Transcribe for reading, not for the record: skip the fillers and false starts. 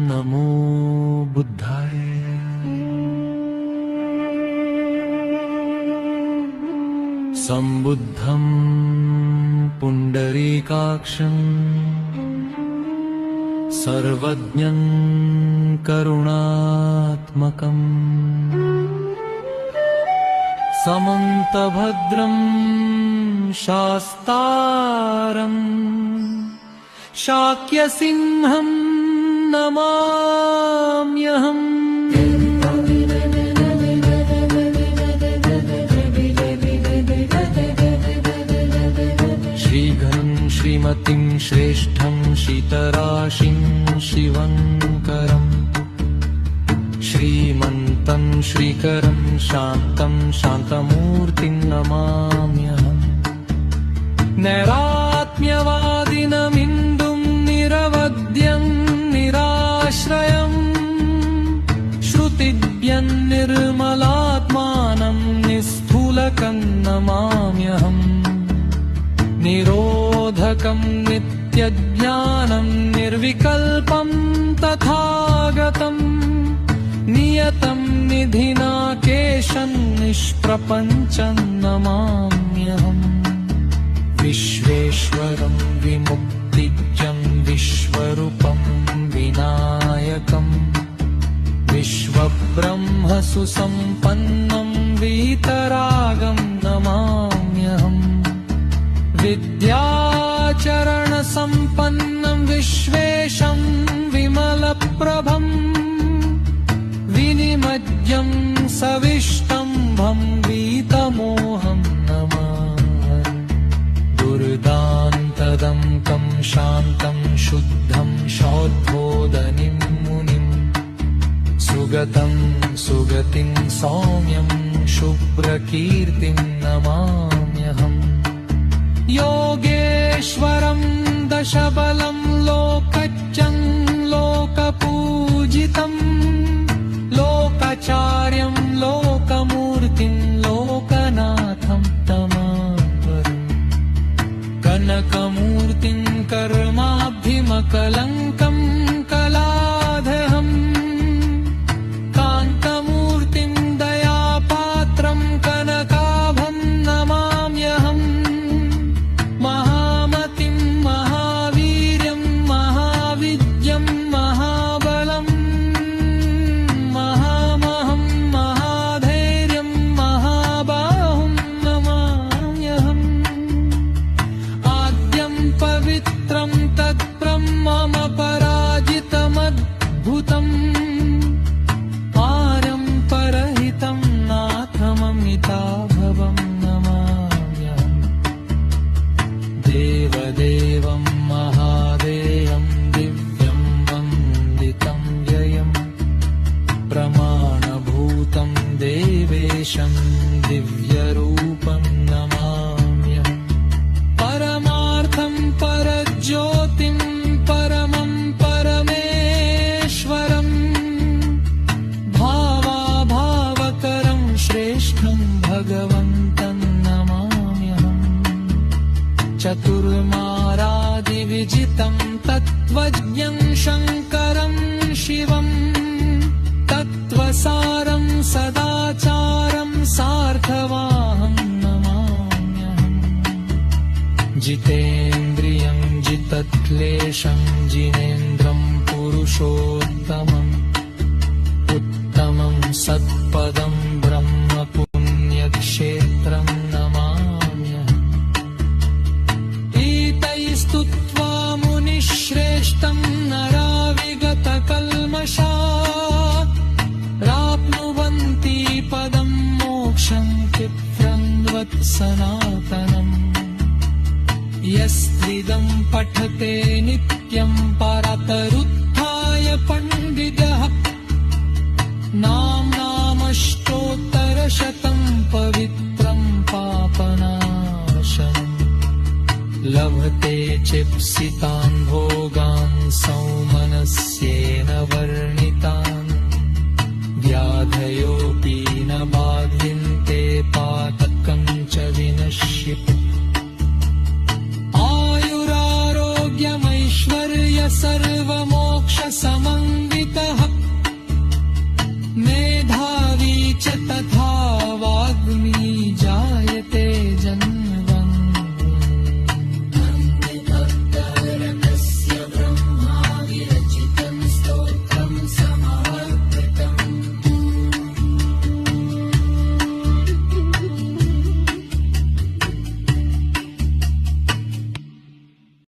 नमो बुद्धाय। संबुद्धं पुण्डरीकाक्षं सर्वज्ञं करुणात्मकं समन्तभद्रं शास्तारं शाक्यसिंहं नमाम्यहम्। श्रीघनं श्रीमतिं श्रेष्ठं शीतराशिं शिवङ्करम् श्रीमन्तं श्रीकरं शान्तं शान्तमूर्तिं नमाम्यहम्। नैरात्म्यवादिनमिन्दुं निरवध्यं निराश्रयम् श्रुतिभ्यं निर्मलात्मानं निस्थूलकं नमाम्यहम्। निरोधकं नित्यज्ञानं निर्विकल्पं तथागतं नियतं निधिनाकेशं निष्प्रपञ्चं नमाम्यहम्। विश्वेश्वरं विमुक्तिजं विश्वरूपं विनायकं विश्वब्रह्म सुसम्पन्नं वीतरागं नमाम्यहम्। विद्याचरणसम्पन्नं विश्वेशं विमलप्रभं विनिमज्जं सविष्टम्भं वीतमोहं नमामि। दुर्दान्तदं शान्तं शुद्धं शौद्धोदनिं मुनिं सुगतं सुगतिं सौम्यं शुभ्रकीर्तिं नमाम्यहम्। योगेश्वरं दशबलं लोकज्ञं लोकपूजितं लोकाचार्यं लोकमूर्तिं लोकनाथं तमावरम्। कनकमूर्तिं कर्माभिमकलङ्कं कलाधहम् कान्तमूर्तिं दयापात्रं कनकाभं नमाम्यहम्। महामतिं महावीर्यं महाविद्यं महाबलं महामहं महाधैर्यं महाबाहुं नमाम्यहम्। आद्यं पवित्रं तत्ब्रह्ममपराजितमद्भुतम् पारं परहितं नाथममिताभवं नमाम्यहम्। देवदेवं महादेयं दिव्यं वन्दितं व्ययं प्रमाणभूतं देवेशं दिव्यरूपं नमाम्यहम्। परमार्थं परज्योतिं परमं परमेश्वरं भावाभावकरं श्रेष्ठं भगवन्तं नमाम्यहम्। चतुर्मारादिविजितं तत्त्वज्ञं शङ्करं शिवं तत्त्वसारं सदाचारं सार्थवाहं नमाम्यहम्। जितेन्द्रियं जितक्लेशं जिनेन्द्रं पुरुषोत्तमम् उत्तमं सत्पदं ब्रह्मपुण्यक्षेत्रं नमाम्यहम्। स्तुत्वा मुनिश्रेष्ठं नरा विगतकल्मषात् प्राप्नुवन्ति पदं मोक्षं चित्रन्वत्सनातनम्। यस्त्विदं पठते नित्यं परातरुत्थाय पण्डितः नामाष्टोत्तरशतं पवित्रं पापनाशनम्। लभते चिप्सितान् भोगान् सौमनस्येन वर्णितान् व्याधयोऽपि न बाध्यन्ते पातकं च विनश्यति। आयुरारोग्यमैश्वर्य सर्व